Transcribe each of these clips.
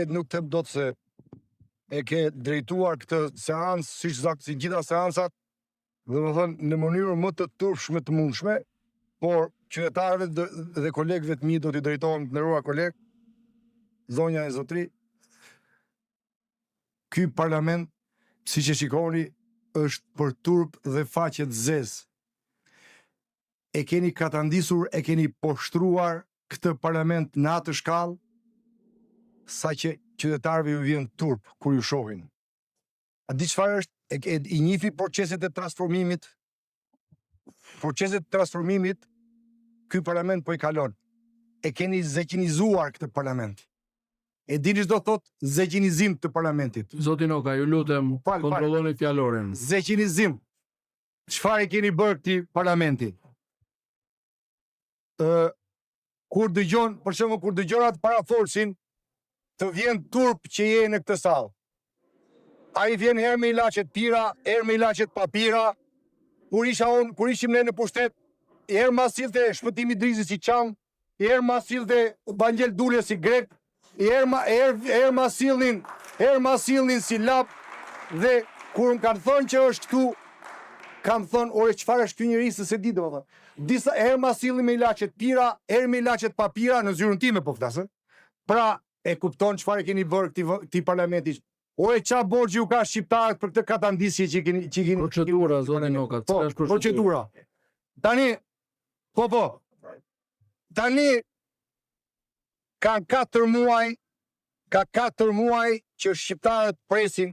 nuk them dot se e ke drejtuar këtë seancë si gjitha seancat, domethënë në mënyrën më të turpshme të mundshme, por qytetarëve dhe kolegëve të mi do t'i drejtohem, të nderuar kolegë, zonja e zotri, ky parlament, siç e shikoni, është për turp dhe faqe të zezë. E keni katandisur, e keni poshtruar këtë parlament në atë shkallë, sa që qytetarëve ju vjen turp kur ju shohin. A di çfarë është? I njifi proceset e transformimit? Proceset e transformimit, ky parlament po i kalon. E keni zeqinizuar këtë parlament. E dini ç'do thot zeqinizim të parlamentit? Zoti Noka, ju lutem, kontrolloni fjalorin. Zeqinizim. Çfarë keni bërë këtij parlamenti? Kur dëgjon, për shembull, kur dëgjon atë parafolsin, të vjen turp që je në këtë sallë. Ai vjen herë me ilaçet pira, herë me ilaçet papira. Kur ishim ne në pushtet, herë ma sillte shpëtimi Drizit si çam, herë ma sillte Bangjel Dule si grek, herë ma sillnin si lap, dhe kur më kanë thonë që është këtu, kam thonë, ore, çfarë është ky njerëz se di domethënë. Disa herë ma sillnin me ilaçet pira, herë me ilaçet papira, në zyrën time po flasën. Pra, e kupton çfarë keni bërë këtij parlamenti. Ore, qa borxhi u ka shqiptarët për këtë katandisje që keni... Procedura, zone Noka. Procedura. Tani, tani, ka 4 muaj që shqiptarët presin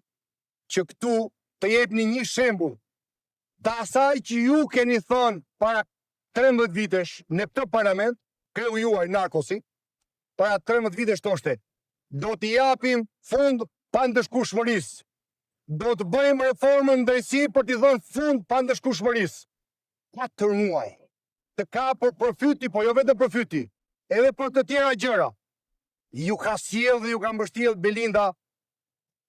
që këtu të jepni një shembull të asaj që ju keni thonë para 13 vitesh në këtë parlament, kreu juaj Narkosi, para 13 vitesh thoshte, do t'i japim fund pandëshkueshmërisë. Do të bëjmë reformën drejtësi për t'i dhënë fund pandëshkueshmërisë. 4 muaj. Të kapur përfyti, po jo vetëm përfyti, edhe për të tjera gjëra. Ju ka sjell dhe ju ka mbështjell Belinda,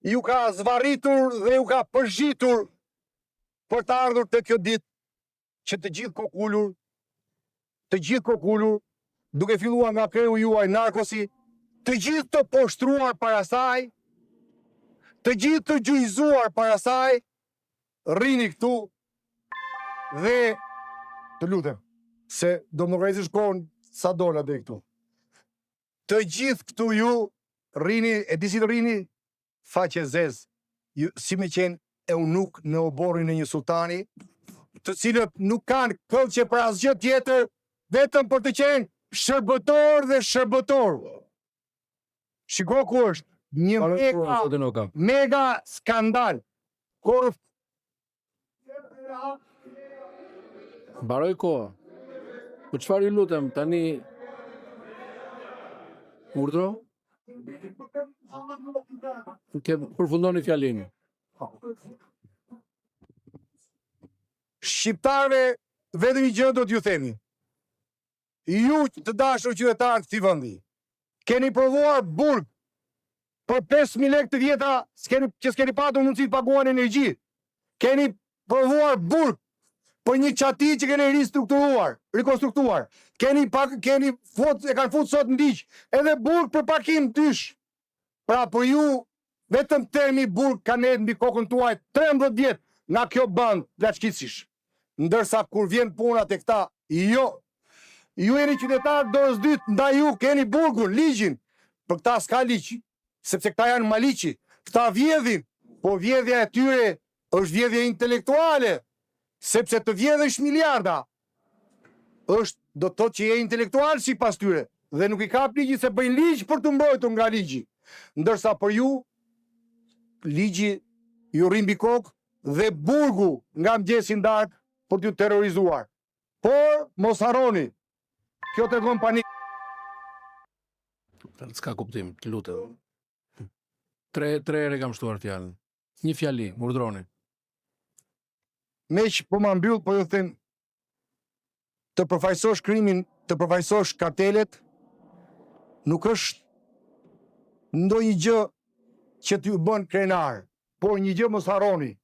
ju ka zvarritur dhe ju ka përzhitur për të ardhur të kjo ditë që të gjithë kokullur, duke filluar nga kreu juaj Narkosi, të gjithë të poshtruar para saj, të gjithë të gjujzuar para saj, rrini këtu dhe të lutem, se do më rrezësh kohën sa dola dhe këtu. Të gjithë këtu ju rrini, e di si të rrini, faqe zezë, si me qenë eunuk në oborrin e një sultani, të cilët nuk kanë këllqe për asgjë tjetër, vetëm për të qenë shërbëtor dhe shërbëtor. Shiko ku është një mega skandal. Mbaroj koha. Po çfarë ju lutem tani? Urdhro? Përfundoni fjalimin. Shqiptarëve vetëm një gjë do t'ju themi. Ju të dashur qytetarë të këtij vendi, keni provuar burg për 5.000 lekë të vjetra që s'keni patur mundësi të paguani energji. Keni provuar burg për një çati që keni rikonstruktuar. E kanë fut sot në ligj, edhe burg për parkim dysh. Pra për ju, vetëm termi burg ka ne mbi kokën tuaj 13 vjet nga kjo band plaçkicish. Ndërsa kur vjen puna te këta, jo. Ju jeni qytetarë dorës dytë, ndaj ju keni burgun, ligjin. Për këta s'ka ligj, sepse këta janë maliqi. Këta vjedhin, po vjedhja e tyre është vjedhja intelektuale, sepse të vjedhësh miliarda, do të thotë që je intelektual sipas tyre, dhe nuk i kap ligji se bëjnë ligj për të mbrojtur nga ligji. Ndërsa për ju, ligji ju rrin mbi kokë dhe burgu nga mëngjesi darkë për t'ju terrorizuar. Por, mos harroni, kjo tregon panik. S'ka kuptim, të lutem. 3 herë kam shtuar fjalën. Një fjali, urdhroni. Meq po ma mbyll, po ju them, të përfaqësosh krimin, të përfaqësosh kartelet, nuk është ndonjë gjë që t'ju bën krenar, por një gjë mos harroni.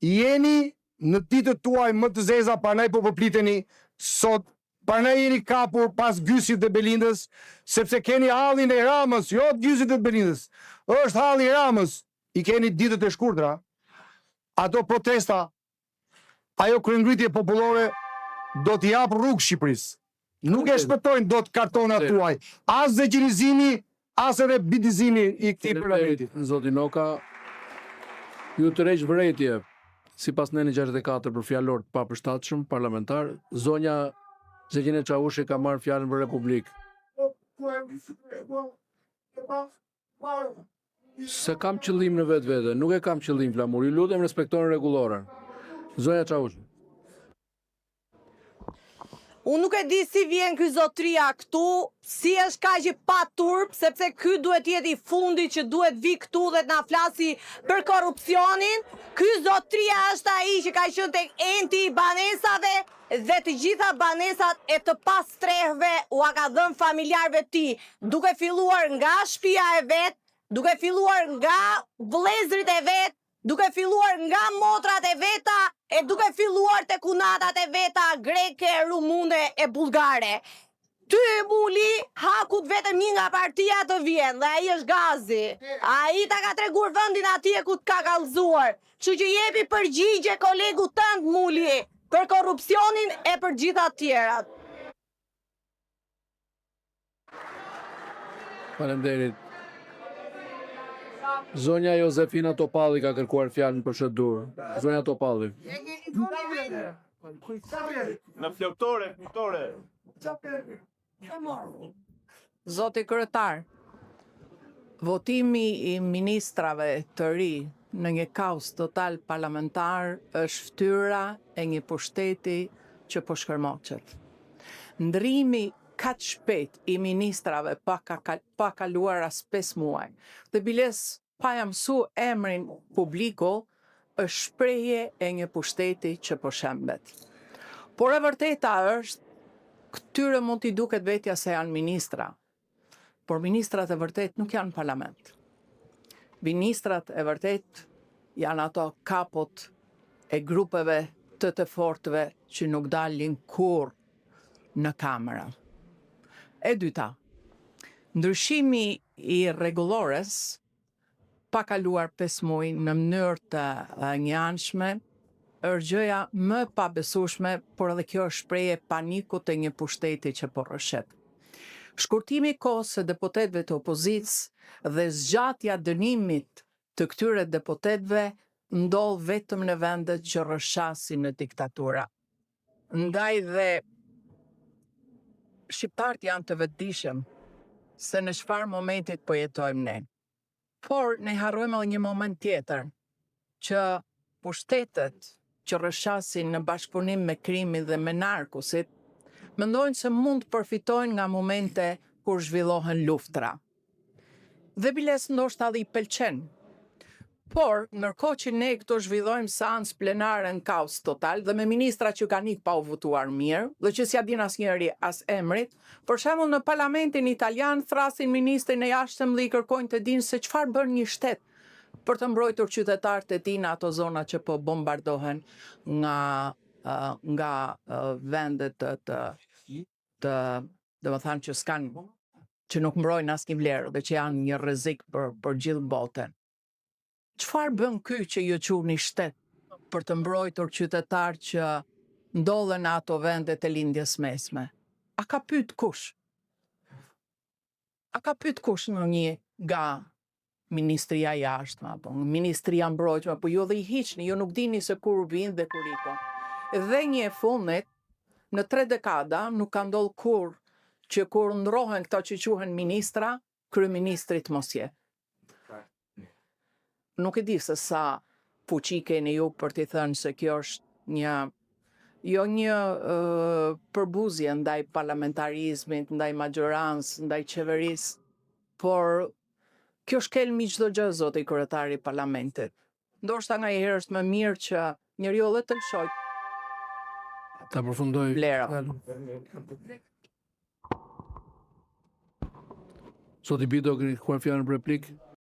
Jeni në ditët tuaj më të zeza, prandaj po përpliteni sot Prandaj jeni kapur pas Gysit dhe Belindës, sepse keni hallin e Ramës, jo të Gysit dhe Belindës. Është halli i Ramës. I keni ditët e shkurtra. Ato protesta, ajo kryengritje popullore do t'i jap rrugë Shqipërisë. Nuk e shpëtojnë dot kartonat tuaj. As zëgjërizimi, as edhe bidizimi i këtij parlamenti. Zoti Noka, ju të rreq vërejtje sipas nëni 64 për fjalor të papërshtatshëm parlamentar, zonja Zegjine Çavushi ka marrë fjalën për Republikë. Se kam qëllim në vetvete, nuk e kam qëllim flamur. Ju lutem respektoni rregulloren. Zonja Çavushi. Unë nuk e di si vjen ky zotria këtu, si është kaq i pa turp, sepse ky duhet jetë i fundit që duhet vi këtu dhe të na flasi për korrupsionin. Ky zotria është ai që ka qenë tek enti i banesave dhe të gjitha banesat e të pastrehve ua ka dhënë familjarëve të tij, duke filluar nga shtëpia e vet, duke filluar nga vëllezërit e vet, duke filluar nga motrat e veta e duke filluar te kunatat e veta greke, rumune e bullgare. Ty Muli, hakut vetëm një nga partia të vjen dhe ai është Gazi. Ai ta ka treguar vendin atje ku t'ka kallëzuar. Kështu që jepi përgjigje kolegu tënd Muli për korrupsionin e për gjitha të tjerat. Faleminderit. Zonja Josefina Topalli ka kërkuar fjalën për shëndur. Zonja Topalli. Në flautore. Zoti kryetar, votimi i ministrave të ri në një kaos total parlamentar është fytyra e një pushteti që po shkërmoqet. Ndrimi kaq shpejt i ministrave pa kaluar as 5 muaj. Dhe biles pa jam mësu emrin publiko është shprehje e një pushteti që po shembet. Por e vërteta është, këtyre mund t'i duket vetja se janë ministra, por ministrat e vërtet nuk janë parlament. Ministrat e vërtet janë ato kapot e grupeve të fortëve që nuk dalin kur në kamera. E dyta, ndryshimi i rregullores pa kaluar 5 muaj në mënyrë të njëanshme është gjëja më pabesueshme, por edhe kjo është shprehje paniku të një pushteti që po rrëshet. Shkurtimi i kohës së deputetëve të opozicës dhe zgjatja dënimit të këtyre deputetëve ndodh vetëm në vendet që rrëshasin në diktatura. Ndaj dhe shqiptarët janë të vetëdijshëm se në çfarë momentit po jetojmë ne. Por ne harrojmë edhe një moment tjetër, që pushtetet që rrëshasin në bashkëpunim me krimin dhe me narkusit, mendojnë se mund të përfitojnë nga momente kur zhvillohen luftra. Dhe biles ndoshta edhe i pëlqen. Por, ndërkohë që ne këto zhvillojmë seancë plenare në kaos total dhe me ministra që kanë ikë pa u votuar mirë dhe që s'ja din asnjëri as emrit, për shembull në parlamentin italian thrasin ministrin e jashtëm dhe i kërkojnë të dinë se çfarë bën një shtet për të mbrojtur qytetarët e tij në ato zona që po bombardohen nga vendet domethënë që nuk mbrojnë asnjë vlerë dhe që janë një rrezik për gjithë botën. Çfarë bën ky që ju quhni shtet për të mbrojtur qytetarë që ndodhen në ato vende të lindjes mesme? A ka pyet kush? A ka pyet kush në një nga Ministria e Jashtme apo Ministria e Mbrojtjes, apo ju dhe i hiqni, ju nuk dini se kur vinë dhe kur ikon. Dhe një e fundit, në 3 dekada nuk ka ndodhur kur që kur ndrohen këto që quhen ministra, kryeministrit mos jetë. Nuk e di se sa fuqi keni ju për t'i thënë se kjo është një përbuzje ndaj parlamentarizmit, ndaj majorancës, ndaj qeverisë, por kjo shkel mi çdo gjë, zoti kryetari i parlamentit. Ndoshta nga herë është më mirë që njeriu edhe të lëshoj. Ta përfundoj. Vlera. Zoti Bido kërkuar fjalën për replikë.